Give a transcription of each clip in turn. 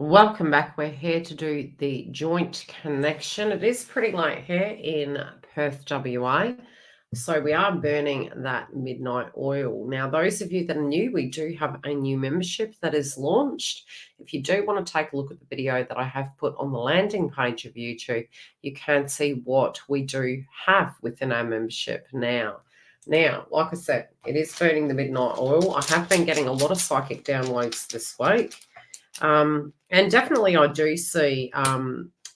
Welcome back. We're here to do the joint connection. It is pretty late here in Perth, WA. So we are burning that midnight oil. Now, those of you that are new, we do have a new membership that is launched. If you do want to take a look at the video that I have put on the landing page of YouTube, you can see what we do have within our membership now. Now, like I said, it is burning the midnight oil. I have been getting a lot of psychic downloads this week. And definitely I do see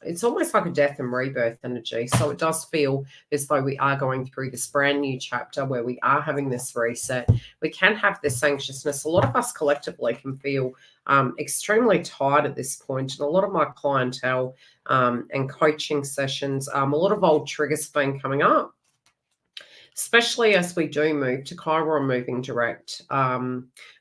it's almost like a death and rebirth energy. So it does feel as though we are going through this brand new chapter where we are having this reset. We can have this anxiousness. A lot of us collectively can feel extremely tired at this point. And a lot of my clientele and coaching sessions, a lot of old triggers have been coming up, especially as we do move to Chiron moving direct.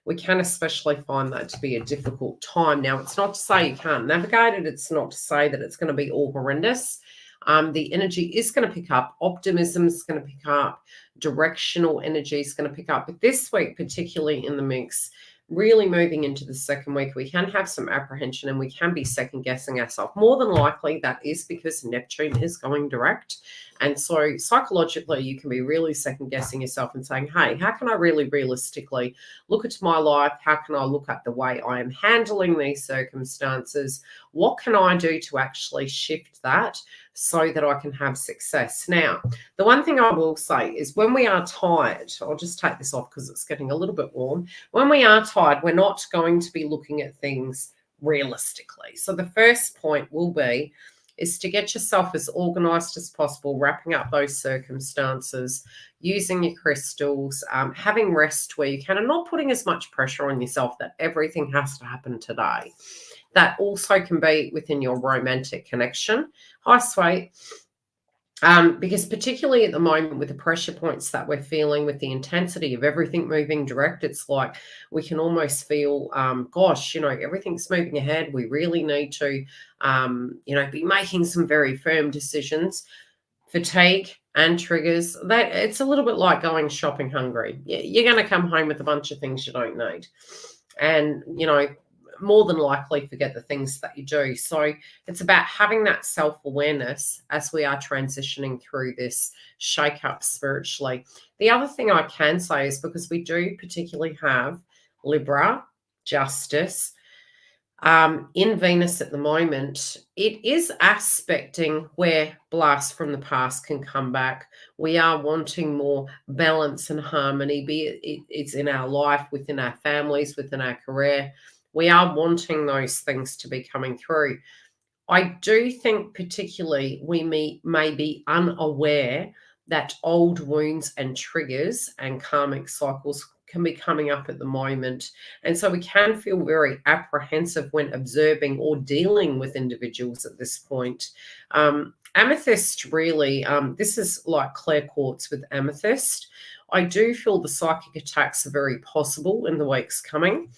We can especially find that to be a difficult time. Now, it's not to say you can't navigate it. It's not to say that it's going to be all horrendous. The energy is going to pick up. Optimism is going to pick up. Directional energy is going to pick up. But this week, particularly in the mix, really moving into the second week, we can have some apprehension and we can be second guessing ourselves. More than likely, that is because Neptune is going direct. And so psychologically, you can be really second guessing yourself and saying, hey, how can I really realistically look at my life? How can I look at the way I am handling these circumstances? What can I do to actually shift that so that I can have success? Now, the one thing I will say is when we are tired, I'll just take this off because it's getting a little bit warm. When we are tired, we're not going to be looking at things realistically. So the first point will be is to get yourself as organized as possible, wrapping up those circumstances, using your crystals, having rest where you can, and not putting as much pressure on yourself that everything has to happen today. That also can be within your romantic connection. Hi, Sweet. Because particularly at the moment with the pressure points that we're feeling, with the intensity of everything moving direct, it's like we can almost feel, gosh, everything's moving ahead. We really need to, be making some very firm decisions. Fatigue and triggers, that it's a little bit like going shopping hungry. You're going to come home with a bunch of things you don't need. And, more than likely forget the things that you do. So it's about having that self-awareness as we are transitioning through this shake-up spiritually. The other thing I can say is because we do particularly have Libra, Justice, in Venus at the moment, it is aspecting where blasts from the past can come back. We are wanting more balance and harmony, be it's in our life, within our families, within our career. We are wanting those things to be coming through. I do think particularly we may be unaware that old wounds and triggers and karmic cycles can be coming up at the moment. And so we can feel very apprehensive when observing or dealing with individuals at this point. Amethyst really, this is like clear quartz with amethyst. I do feel the psychic attacks are very possible in the weeks coming.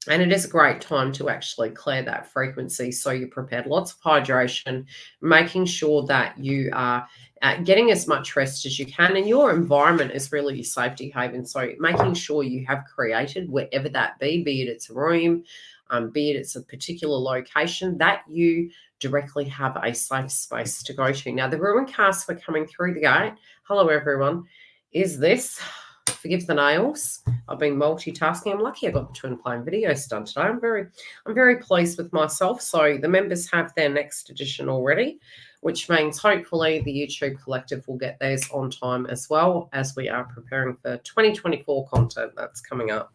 And it is a great time to actually clear that frequency so you're prepared. Lots of hydration, making sure that you are getting as much rest as you can, and your environment is really your safety haven. So making sure you have created, wherever that be it it's a room, be it it's a particular location, that you directly have a safe space to go to. Now, the ruin casts were coming through the gate. Hello, everyone. Is this... Forgive the nails. I've been multitasking. I'm lucky I got the twin flame videos done today. I'm very pleased with myself. So the members have their next edition already, which means hopefully the YouTube collective will get theirs on time as well, as we are preparing for 2024 content that's coming up.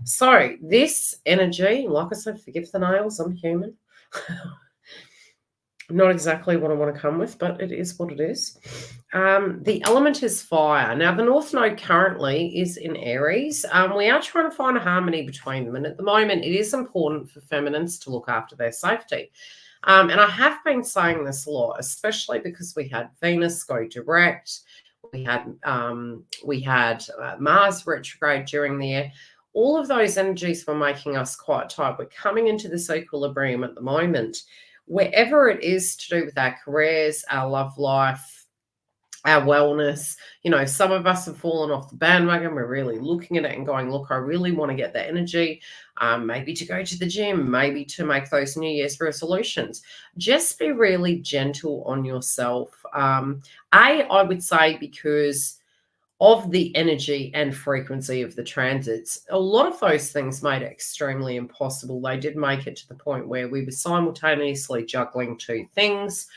So this energy, like I said, forgive the nails. I'm human. Not exactly what I want to come with, but it is what it is. The element is fire. Now, the North Node currently is in Aries. We are trying to find a harmony between them. And at the moment, it is important for feminines to look after their safety. And I have been saying this a lot, especially because we had Venus go direct. We had Mars retrograde during the year. All of those energies were making us quite tired. We're coming into this equilibrium at the moment. Wherever it is to do with our careers, our love life, our wellness. You know, some of us have fallen off the bandwagon. We're really looking at it and going, look, I really want to get that energy, maybe to go to the gym, maybe to make those New Year's resolutions. Just be really gentle on yourself. I would say, because of the energy and frequency of the transits, a lot of those things made it extremely impossible. They did make it to the point where we were simultaneously juggling two things,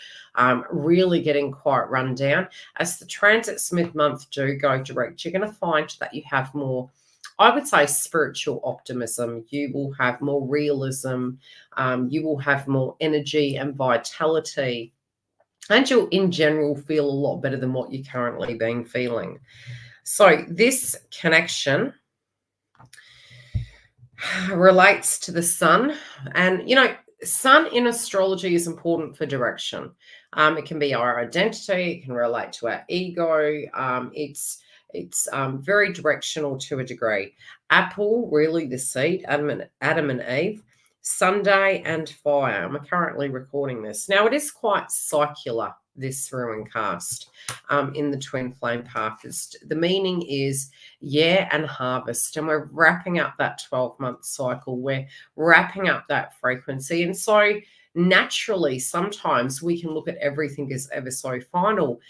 really getting quite run down. As the transits mid-month do go direct, you're going to find that you have more, I would say, spiritual optimism. You will have more realism. You will have more energy and vitality. And you'll, in general, feel a lot better than what you're currently been feeling. So this connection relates to the sun. And, you know, sun in astrology is important for direction. It can be our identity. It can relate to our ego. It's very directional to a degree. Apple, really the seed, Adam and Eve. Sunday and fire. I'm currently recording this. Now, it is quite circular, this ruin cast in the twin flame path. The meaning is year and harvest, and we're wrapping up that 12-month cycle. We're wrapping up that frequency. And so naturally, sometimes we can look at everything as ever so final.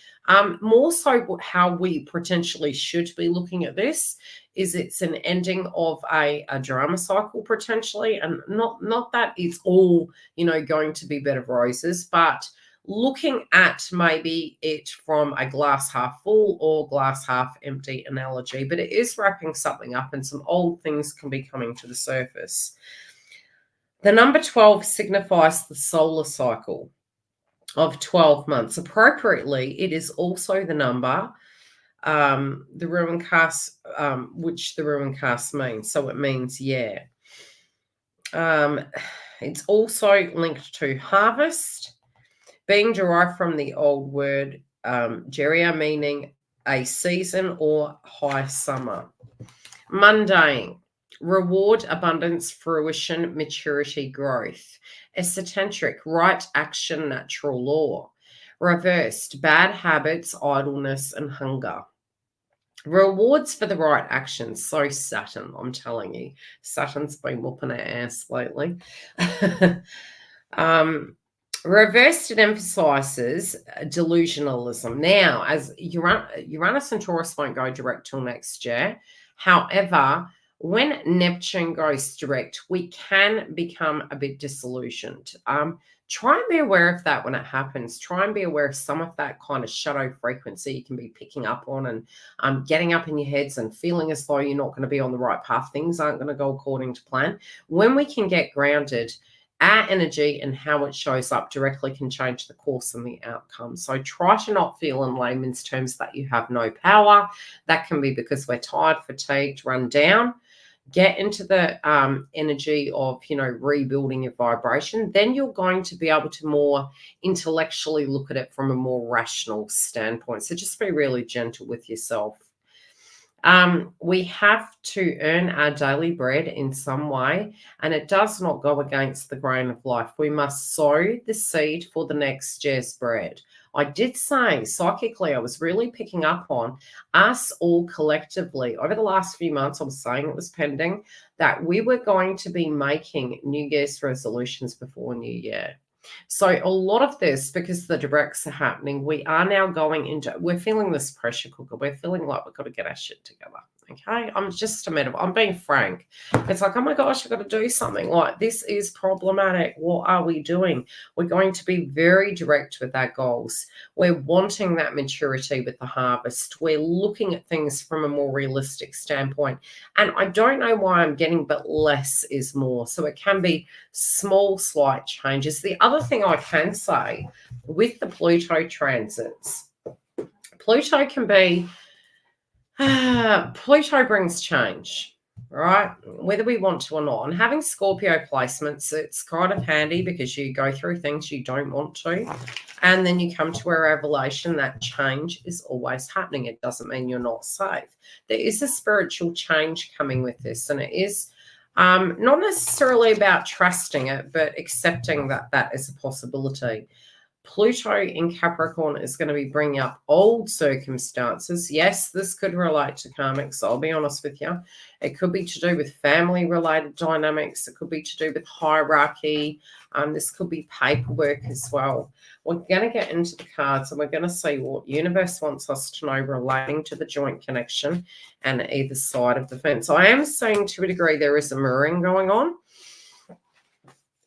More so how we potentially should be looking at this is it's an ending of a drama cycle potentially, and not that it's all, you know, going to be bed of roses, but looking at maybe it from a glass half full or glass half empty analogy. But it is wrapping something up, and some old things can be coming to the surface. The number 12 signifies the solar cycle of 12 months. Appropriately, it is also the number the ruin cast, which the ruin cast means. So it means, yeah. It's also linked to harvest, being derived from the old word geria, meaning a season or high summer. Mundane, reward, abundance, fruition, maturity, growth. Esoteric, right action, natural law. Reversed, bad habits, idleness, and hunger. Rewards for the right actions. So Saturn, I'm telling you, Saturn's been whooping our ass lately. Reversed, it emphasizes delusionalism. Now, as Uranus and Taurus won't go direct till next year. However, when Neptune goes direct, we can become a bit disillusioned. Try and be aware of that when it happens. Try and be aware of some of that kind of shadow frequency you can be picking up on, and getting up in your heads and feeling as though you're not going to be on the right path. Things aren't going to go according to plan. When we can get grounded, our energy and how it shows up directly can change the course and the outcome. So try to not feel in layman's terms that you have no power. That can be because we're tired, fatigued, run down. Get into the energy of, you know, rebuilding your vibration. Then you're going to be able to more intellectually look at it from a more rational standpoint. So just be really gentle with yourself. We have to earn our daily bread in some way, and it does not go against the grain of life. We must sow the seed for the next year's bread. I did say psychically, I was really picking up on us all collectively over the last few months. I was saying it was pending that we were going to be making New Year's resolutions before New Year. So a lot of this, because the directs are happening, we are now going into, we're feeling this pressure cooker. We're feeling like we've got to get our shit together. Okay. I'm being frank. It's like, oh my gosh, I've got to do something. Like, this is problematic. What are we doing? We're going to be very direct with our goals. We're wanting that maturity with the harvest. We're looking at things from a more realistic standpoint. And I don't know why I'm getting, but less is more. So it can be small, slight changes. The other thing I can say with the Pluto transits, Pluto can be, Pluto brings change, right? Whether we want to or not. And having Scorpio placements, it's kind of handy because you go through things you don't want to. And then you come to a revelation that change is always happening. It doesn't mean you're not safe. There is a spiritual change coming with this. And it is not necessarily about trusting it, but accepting that that is a possibility. Pluto in Capricorn is going to be bringing up old circumstances. Yes, this could relate to karmics. I'll be honest with you. It could be to do with family-related dynamics. It could be to do with hierarchy. This could be paperwork as well. We're going to get into the cards and we're going to see what universe wants us to know relating to the joint connection and either side of the fence. I am saying to a degree there is a mirroring going on.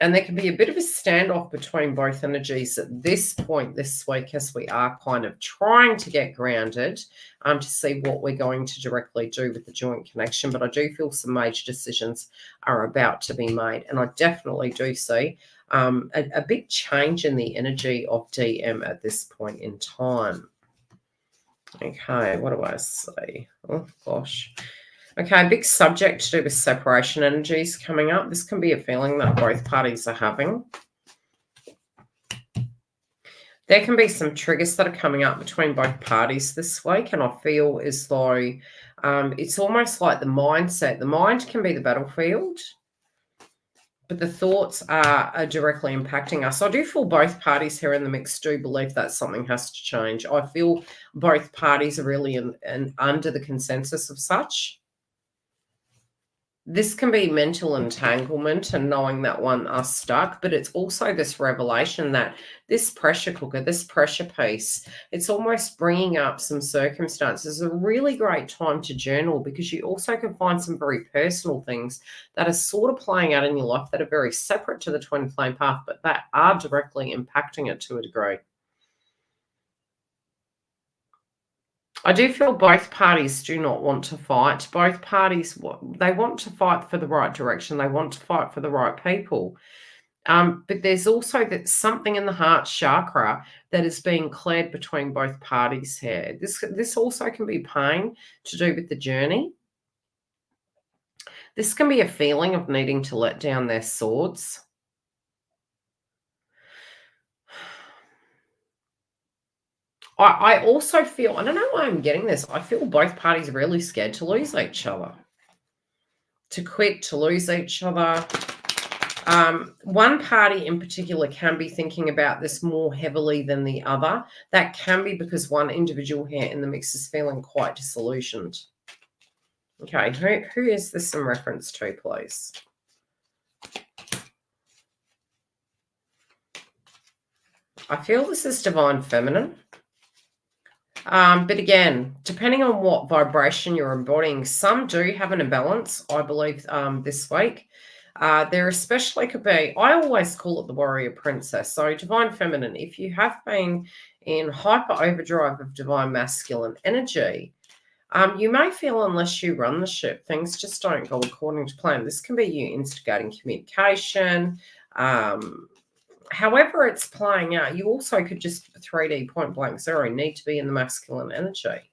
And there can be a bit of a standoff between both energies at this point this week as we are kind of trying to get grounded to see what we're going to directly do with the joint connection. But I do feel some major decisions are about to be made. And I definitely do see a big change in the energy of DM at this point in time. Okay, what do I say? Oh, gosh. Okay, big subject to do with separation energies coming up. This can be a feeling that both parties are having. There can be some triggers that are coming up between both parties this week, and I feel as though it's almost like the mindset. The mind can be the battlefield, but the thoughts are directly impacting us. I do feel both parties here in the mix do believe that something has to change. I feel both parties are really under the consensus of such. This can be mental entanglement and knowing that one are stuck, but it's also this revelation that this pressure cooker, this pressure piece, it's almost bringing up some circumstances. It's a really great time to journal because you also can find some very personal things that are sort of playing out in your life that are very separate to the twin flame path, but that are directly impacting it to a degree. I do feel both parties do not want to fight. Both parties, they want to fight for the right direction. They want to fight for the right people. But there's also something in the heart chakra that is being cleared between both parties here. This also can be pain to do with the journey. This can be a feeling of needing to let down their swords. I also feel, I don't know why I'm getting this, I feel both parties are really scared to lose each other, to quit, to lose each other. One party in particular can be thinking about this more heavily than the other. That can be because one individual here in the mix is feeling quite disillusioned. Okay, who is this in reference to, please? I feel this is divine feminine. But again, depending on what vibration you're embodying, some do have an imbalance, I believe, this week. There especially could be, I always call it the warrior princess. So divine feminine, if you have been in hyper overdrive of divine masculine energy, you may feel unless you run the ship, things just don't go according to plan. This can be you instigating communication, however it's playing out. You also could just 3D point blank zero need to be in the masculine energy.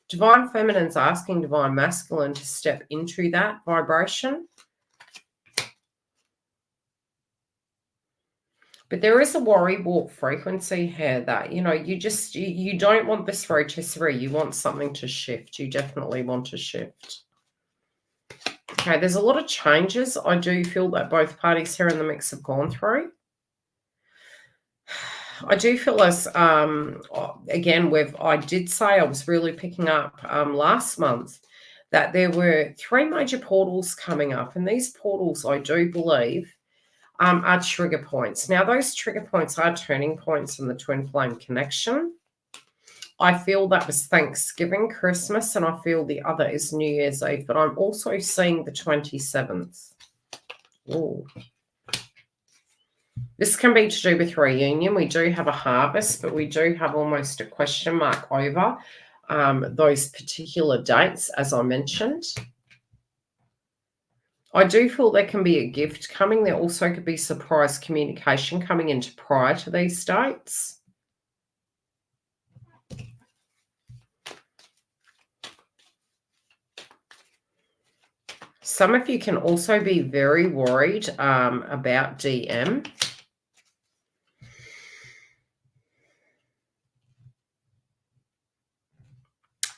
Divine feminine's asking divine masculine to step into that vibration. But there is a worry warp frequency here that, you know, you don't want this rotisserie. You want something to shift. You definitely want to shift. Okay, there's a lot of changes I do feel that both parties here in the mix have gone through. I do feel as, again, I did say I was really picking up last month that there were 3 major portals coming up. And these portals, I do believe, are trigger points. Now, those trigger points are turning points in the twin flame connection. I feel that was Thanksgiving, Christmas, and I feel the other is New Year's Eve. But I'm also seeing the 27th. Ooh. This can be to do with reunion. We do have a harvest, but we do have almost a question mark over those particular dates, as I mentioned. I do feel there can be a gift coming. There also could be surprise communication coming into prior to these dates. Some of you can also be very worried about DM.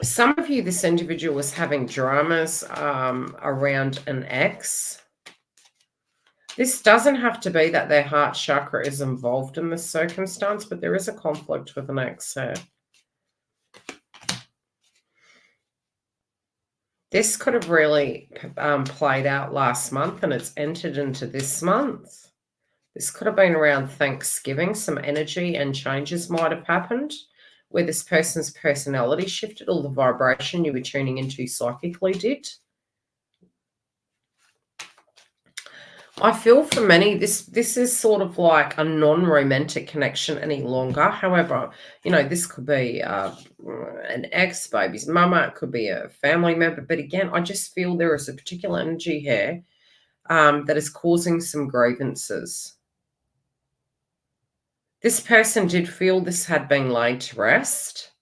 Some of you, this individual is having dramas around an ex. This doesn't have to be that their heart chakra is involved in this circumstance, but there is a conflict with an ex there. This could have really played out last month and it's entered into this month. This could have been around Thanksgiving. Some energy and changes might have happened where this person's personality shifted, or the vibration you were tuning into psychically did. I feel for many, this is sort of like a non-romantic connection any longer. However, you know, this could be an ex, baby's mama, it could be a family member. But again, I just feel there is a particular energy here that is causing some grievances. This person did feel this had been laid to rest.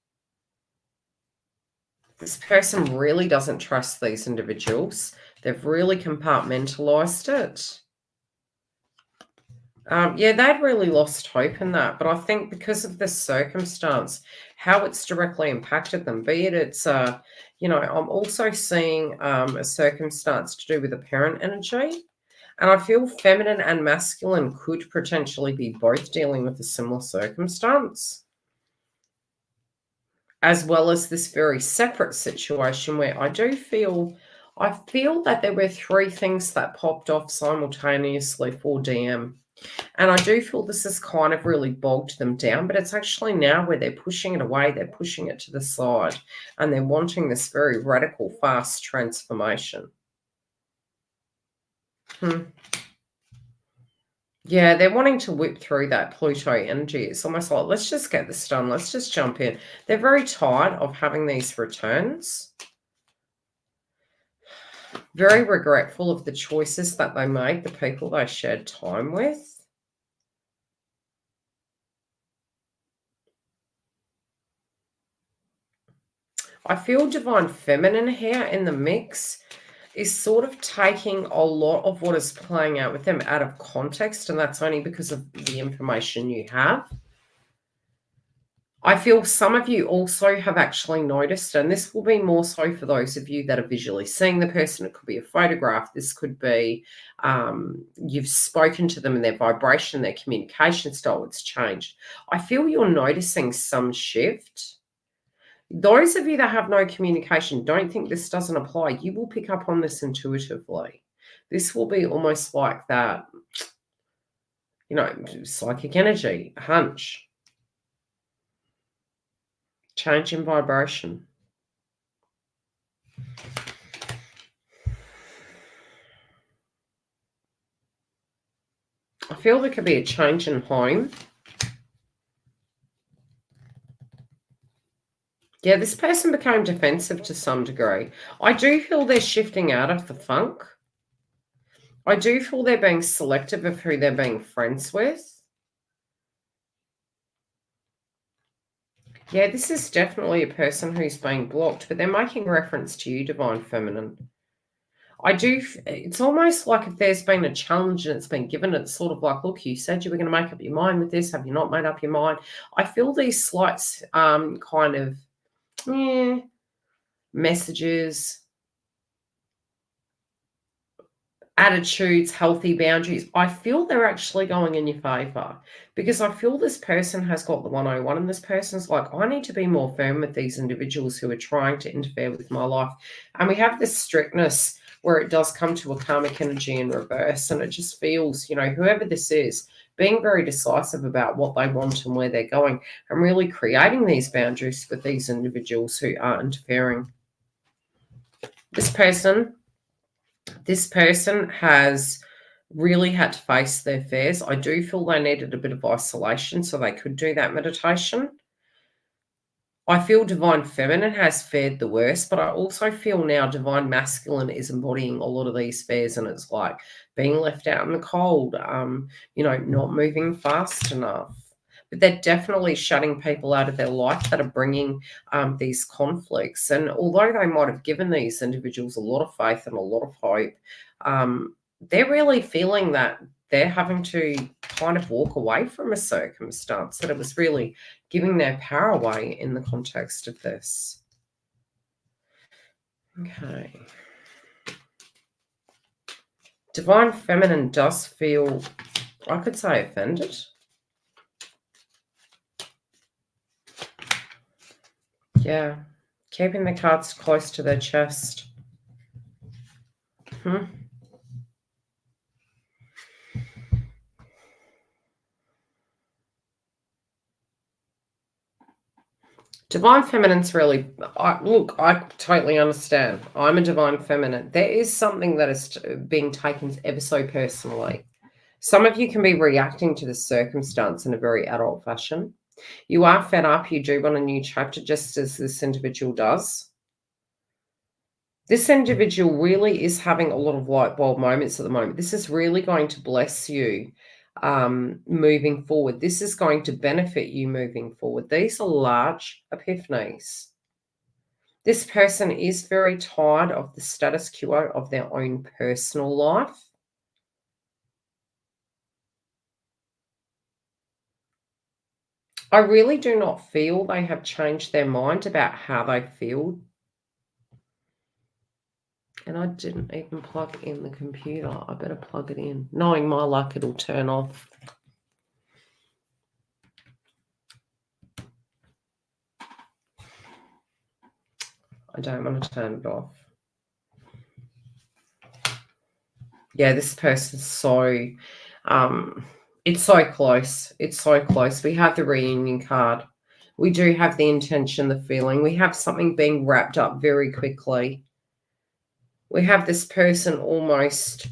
This person really doesn't trust these individuals. They've really compartmentalized it. Yeah, they'd really lost hope in that. But I think because of this circumstance, how it's directly impacted them, be it it's, you know, I'm also seeing a circumstance to do with a parent energy. And I feel feminine and masculine could potentially be both dealing with a similar circumstance, as well as this very separate situation where I feel that there were three things that popped off simultaneously for DM. And I do feel this has kind of really bogged them down, but it's actually now where they're pushing it away, they're pushing it to the side, and they're wanting this very radical, fast transformation. Yeah, they're wanting to whip through that Pluto energy. It's almost like, let's just get this done. Let's just jump in. They're very tired of having these returns. Very regretful of the choices that they made, the people they shared time with. I feel divine feminine here in the mix is sort of taking a lot of what is playing out with them out of context, and that's only because of the information you have. I feel some of you also have actually noticed, and this will be more so for those of you that are visually seeing the person. It could be a photograph. This could be you've spoken to them and their vibration, their communication style, it's changed. I feel you're noticing some shift. Those of you that have no communication, don't think this doesn't apply. You will pick up on this intuitively. This will be almost like that, you know, psychic energy, hunch, change in vibration. I feel there could be a change in home. Yeah, this person became defensive to some degree. I do feel they're shifting out of the funk. I do feel they're being selective of who they're being friends with. Yeah, this is definitely a person who's being blocked, but they're making reference to you, Divine Feminine. It's almost like if there's been a challenge and it's been given, it's sort of like, look, you said you were going to make up your mind with this. Have you not made up your mind? I feel these slight kind of messages, attitudes, healthy boundaries. I feel they're actually going in your favor because I feel this person has got the 101 and this person's like, I need to be more firm with these individuals who are trying to interfere with my life. And we have this strictness where it does come to a karmic energy in reverse, and it just feels, you know, whoever this is, being very decisive about what they want and where they're going, and really creating these boundaries with these individuals who are interfering. This person has really had to face their fears. I do feel they needed a bit of isolation so they could do that meditation. I feel Divine Feminine has fared the worst, but I also feel now Divine Masculine is embodying a lot of these fears, and it's like being left out in the cold, you know, not moving fast enough. But they're definitely shutting people out of their life that are bringing these conflicts. And although they might have given these individuals a lot of faith and a lot of hope, they're really feeling that they're having to kind of walk away from a circumstance, that it was really giving their power away in the context of this. Okay. Divine Feminine does feel, I could say, offended. Yeah. Keeping the cards close to their chest. Divine Feminine's really, look, I totally understand. I'm a Divine Feminine. There is something that is being taken ever so personally. Some of you can be reacting to the circumstance in a very adult fashion. You are fed up. You do want a new chapter, just as this individual does. This individual really is having a lot of light bulb moments at the moment. This is really going to bless you moving forward. This is going to benefit you moving forward. These are large epiphanies. This person is very tired of the status quo of their own personal life. I really do not feel they have changed their mind about how they feel. And I didn't even plug in the computer. I better plug it in. Knowing my luck, it'll turn off. I don't want to turn it off. Yeah, this person's so, it's so close. It's so close. We have the reunion card. We do have the intention, the feeling. We have something being wrapped up very quickly. We have this person almost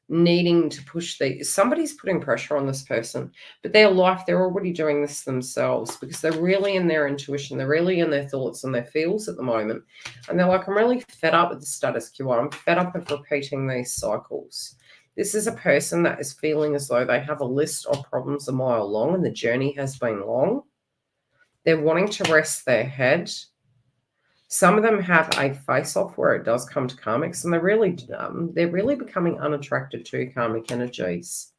needing to push somebody's putting pressure on this person, but their life, they're already doing this themselves because they're really in their intuition. They're really in their thoughts and their feels at the moment. And they're like, I'm really fed up with the status quo. I'm fed up of repeating these cycles. This is a person that is feeling as though they have a list of problems a mile long and the journey has been long. They're wanting to rest their head. Some of them have a face-off where it does come to karmics, and they're really becoming unattracted to karmic energies.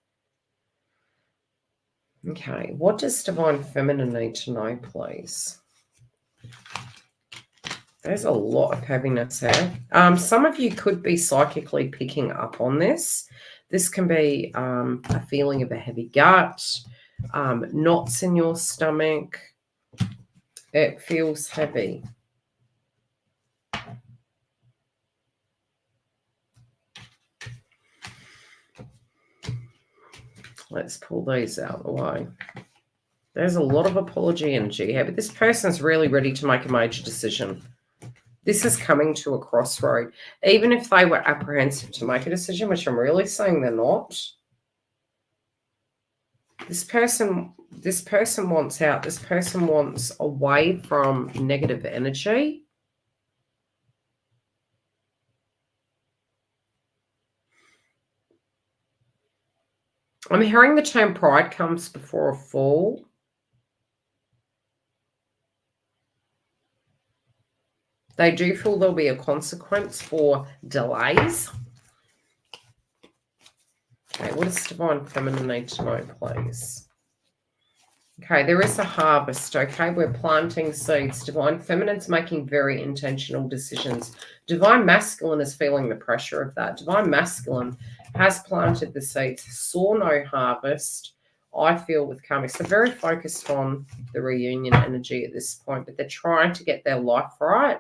Okay, what does Divine Feminine need to know, please? There's a lot of heaviness there. Some of you could be psychically picking up on this. This can be a feeling of a heavy gut, knots in your stomach. It feels heavy. Let's pull these out of the way. There's a lot of apology energy here, but this person's really ready to make a major decision. This is coming to a crossroad. Even if they were apprehensive to make a decision, which I'm really saying they're not, this person wants out. This person wants away from negative energy. I'm hearing the term pride comes before a fall. They do feel there'll be a consequence for delays. Okay, what does Divine Feminine need to know, please? Okay, there is a harvest, okay? We're planting seeds. Divine Feminine's making very intentional decisions. Divine Masculine is feeling the pressure of that. Divine Masculine has planted the seeds, saw no harvest, I feel, with karmics. They're very focused on the reunion energy at this point, but they're trying to get their life right.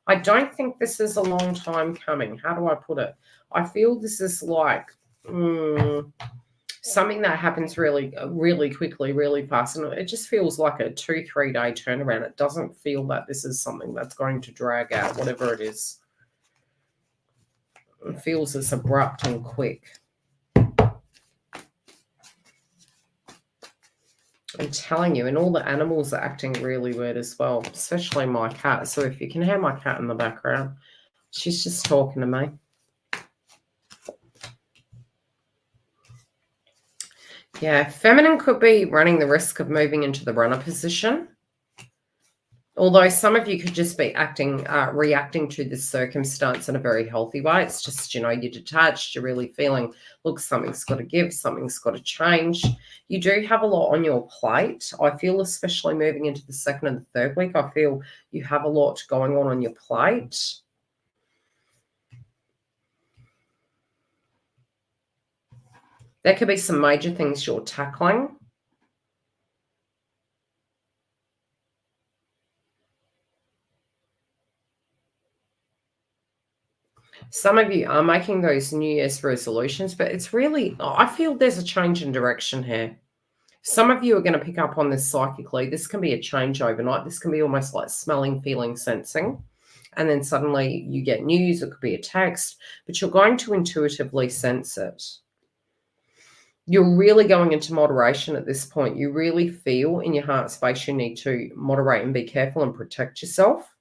I don't think this is a long time coming. How do I put it? I feel this is like something that happens really, really quickly, really fast. And it just feels like a 2-3 day turnaround. It doesn't feel that this is something that's going to drag out, whatever it is. It feels as abrupt and quick. I'm telling you, and all the animals are acting really weird as well, especially my cat. So if you can hear my cat in the background, she's just talking to me. Yeah, Feminine could be running the risk of moving into the runner position. Although some of you could just be reacting to this circumstance in a very healthy way. It's just, you're detached. You're really feeling, look, something's got to give. Something's got to change. You do have a lot on your plate. I feel, especially moving into the second and the third week, I feel you have a lot going on your plate. There could be some major things you're tackling. Some of you are making those New Year's resolutions, but it's really, I feel there's a change in direction here. Some of you are going to pick up on this psychically. This can be a change overnight. This can be almost like smelling, feeling, sensing. And then suddenly you get news. It could be a text, but you're going to intuitively sense it. You're really going into moderation at this point. You really feel in your heart space you need to moderate and be careful and protect yourself.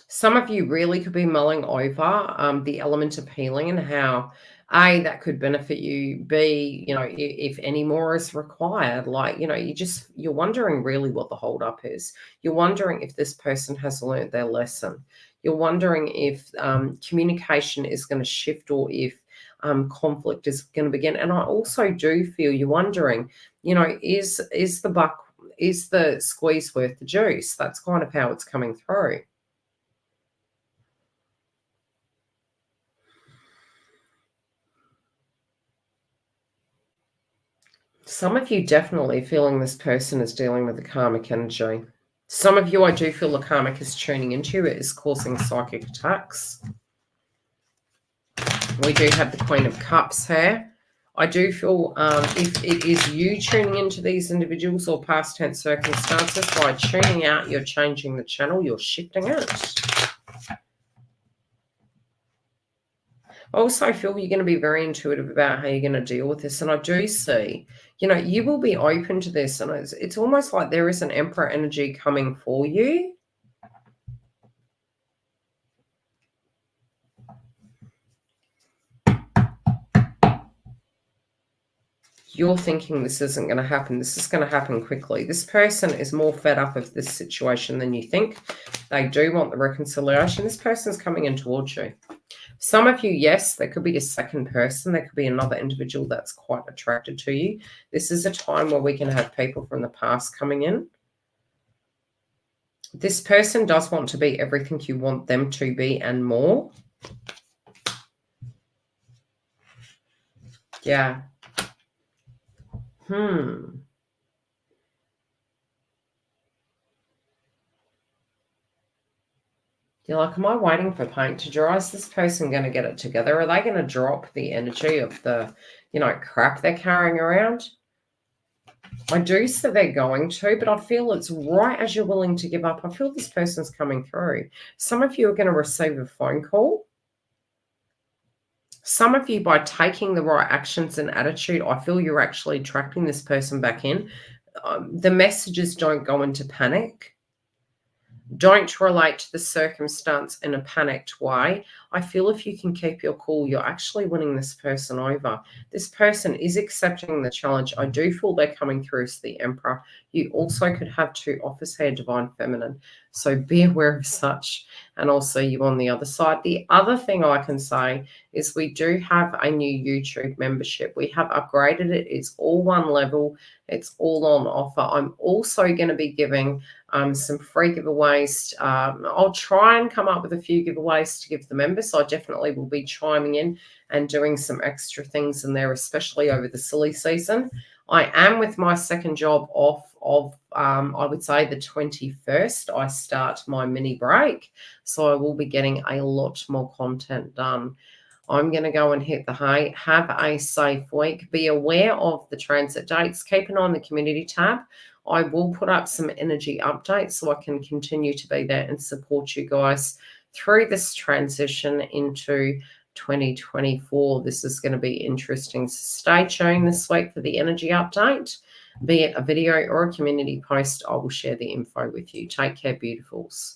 Some of you really could be mulling over the element of healing and how, A, that could benefit you, B, if any more is required. Like, you're wondering really what the holdup is. You're wondering if this person has learned their lesson. You're wondering if communication is going to shift or if conflict is going to begin. And I also do feel you're wondering, is the squeeze worth the juice? That's kind of how it's coming through. Some of you definitely feeling this person is dealing with the karmic energy. Some of you, I do feel the karmic is tuning into you. It is causing psychic attacks. We do have the Queen of Cups here. I do feel if it is you tuning into these individuals or past tense circumstances, by tuning out, you're changing the channel, you're shifting it. I also feel you're going to be very intuitive about how you're going to deal with this. And I do see, you will be open to this. And it's almost like there is an Emperor energy coming for you. You're thinking this isn't going to happen. This is going to happen quickly. This person is more fed up of this situation than you think. They do want the reconciliation. This person's coming in towards you. Some of you, yes, there could be a second person. There could be another individual that's quite attracted to you. This is a time where we can have people from the past coming in. This person does want to be everything you want them to be and more. Yeah. You're like, am I waiting for paint to dry? Is this person going to get it together? Are they going to drop the energy of the, crap they're carrying around? I do say they're going to, but I feel it's right as you're willing to give up. I feel this person's coming through. Some of you are going to receive a phone call. Some of you, by taking the right actions and attitude, I feel you're actually attracting this person back in. The messages don't go into panic. Don't relate to the circumstance in a panicked way. I feel if you can keep your cool, you're actually winning this person over. This person is accepting the challenge. I do feel they're coming through as the Emperor. You also could have two office here, Divine Feminine. So be aware of such. And I'll see you on the other side. The other thing I can say is we do have a new YouTube membership. We have upgraded it. It's all one level. It's all on offer. I'm also going to be giving some free giveaways. I'll try and come up with a few giveaways to give the members. So I definitely will be chiming in and doing some extra things in there, especially over the silly season. I am with my second job off of, I would say, the 21st. I start my mini break. So I will be getting a lot more content done. I'm going to go and hit the hay. Have a safe week. Be aware of the transit dates. Keep an eye on the community tab. I will put up some energy updates so I can continue to be there and support you guys through this transition into 2024. This is going to be interesting. So stay tuned this week for the energy update. Be it a video or a community post, I will share the info with you. Take care, beautifuls.